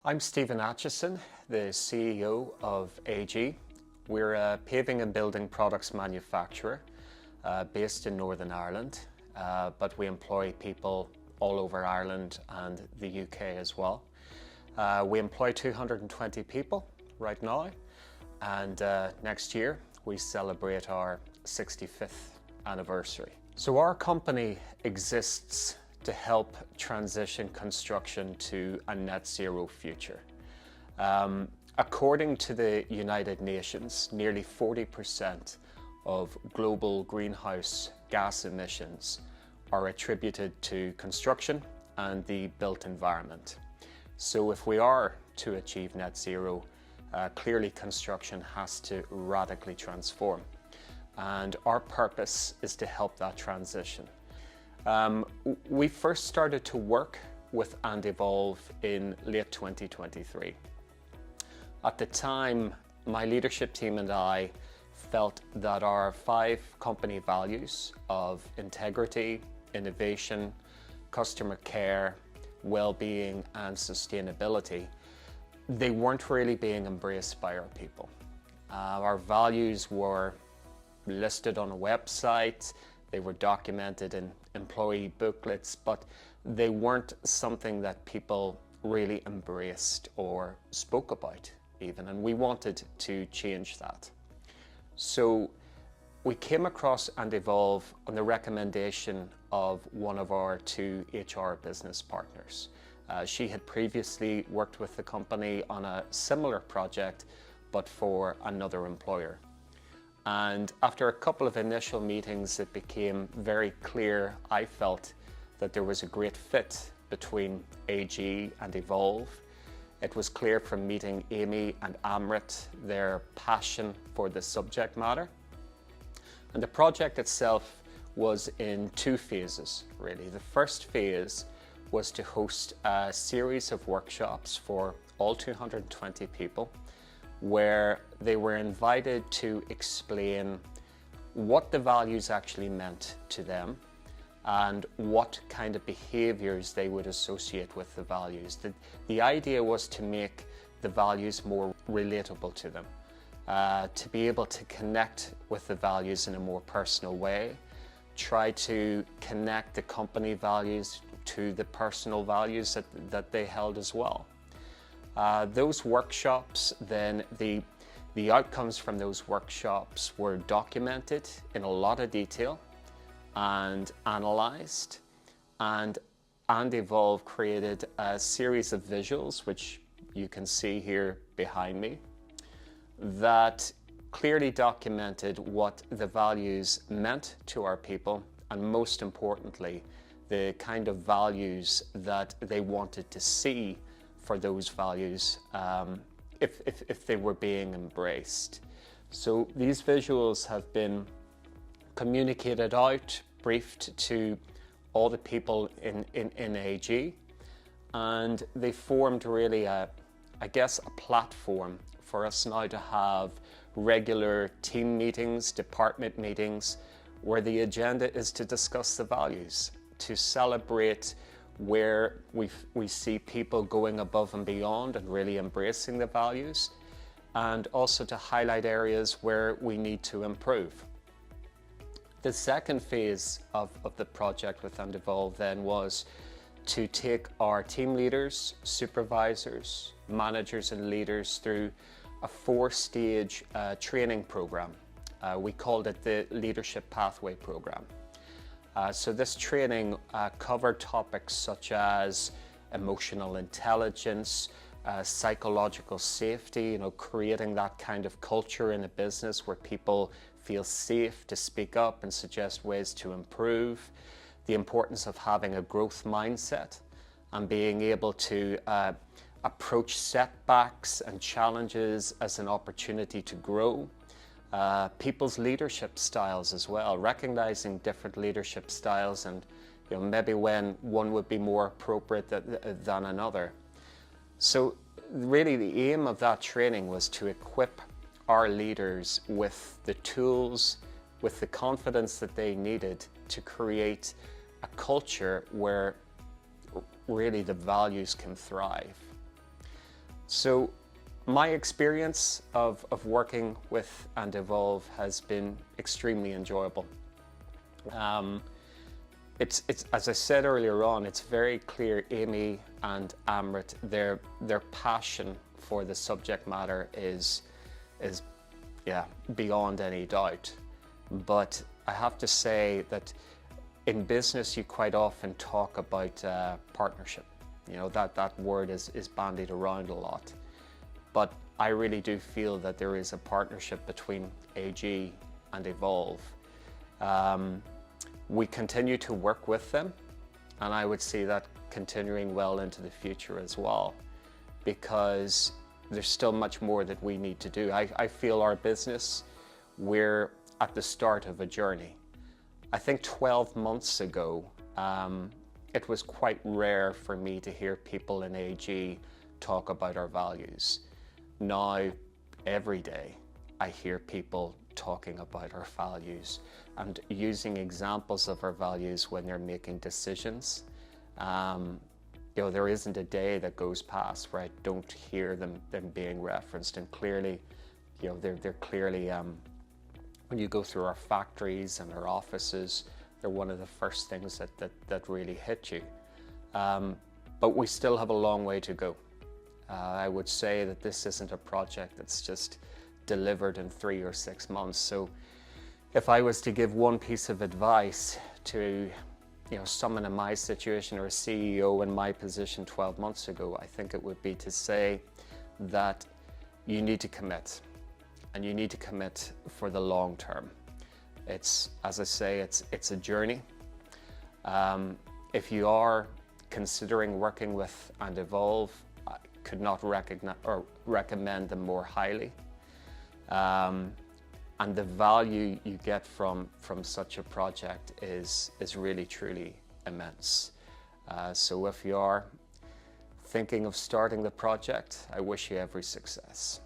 I'm Stephen Acheson, the CEO of AG. We're a paving and building products manufacturer based in Northern Ireland, but we employ people all over Ireland and the UK as well. We employ 220 people right now, and next year we celebrate our 65th anniversary. So our company exists to help transition construction to a net zero future. According to the United Nations, nearly 40% of global greenhouse gas emissions are attributed to construction and the built environment. So if we are to achieve net zero, clearly construction has to radically transform. And our purpose is to help that transition. We first started to work with and evolve in late 2023. At the time, my leadership team and I felt that our 5 company values of integrity, innovation, customer care, well-being and sustainability, they weren't really being embraced by our people. Our values were listed on a website, they were documented in employee booklets, but they weren't something that people really embraced or spoke about even, and we wanted to change that. So we came across and evolved on the recommendation of one of our 2 HR business partners. She had previously worked with the company on a similar project, but for another employer. And after a couple of initial meetings, it became very clear, I felt, that there was a great fit between AG and Evolve. It was clear from meeting Amy and Amrit their passion for the subject matter. And the project itself was in 2 phases, really. The first phase was to host a series of workshops for all 220 people, where they were invited to explain what the values actually meant to them and what kind of behaviors they would associate with the values. The idea was to make the values more relatable to them, to be able to connect with the values in a more personal way, try to connect the company values to the personal values that they held as well. Those workshops, then the outcomes from those workshops were documented in a lot of detail and analyzed, and Evolve created a series of visuals, which you can see here behind me, that clearly documented what the values meant to our people, and most importantly, the kind of values that they wanted to see for those values if they were being embraced. So these visuals have been communicated out, briefed to all the people in AG, and they formed really a platform for us now to have regular team meetings, department meetings, where the agenda is to discuss the values, to celebrate where we see people going above and beyond and really embracing the values, and also to highlight areas where we need to improve. The second phase of the project with Evolve then was to take our team leaders, supervisors, managers and leaders through a 4-stage training program. We called it the Leadership Pathway Program. So this training covered topics such as emotional intelligence, psychological safety, creating that kind of culture in a business where people feel safe to speak up and suggest ways to improve, the importance of having a growth mindset and being able to approach setbacks and challenges as an opportunity to grow. People's leadership styles as well, recognizing different leadership styles and maybe when one would be more appropriate than another. So really the aim of that training was to equip our leaders with the tools, with the confidence that they needed to create a culture where really the values can thrive. So my experience of working with and Evolve has been extremely enjoyable. It's as I said earlier on, it's very clear Amy and Amrit, their passion for the subject matter is beyond any doubt. But I have to say that in business you quite often talk about partnership. You know, that word is bandied around a lot. But I really do feel that there is a partnership between AG and Evolve. We continue to work with them, and I would see that continuing well into the future as well, because there's still much more that we need to do. I feel our business, we're at the start of a journey. I think 12 months ago, it was quite rare for me to hear people in AG talk about our values. Now, every day, I hear people talking about our values and using examples of our values when they're making decisions. You know, there isn't a day that goes past where I don't hear them being referenced, and clearly, you know, they're clearly, when you go through our factories and our offices, they're one of the first things that really hit you. But we still have a long way to go. I would say that this isn't a project that's just delivered in 3 or 6 months. So if I was to give one piece of advice to, you know, someone in my situation or a CEO in my position 12 months ago, I think it would be to say that you need to commit, and you need to commit for the long term. It's, as I say, it's a journey. If you are considering working with and Evolve, I could not recommend them more highly. And the value you get from such a project is really, truly immense. So if you are thinking of starting the project, I wish you every success.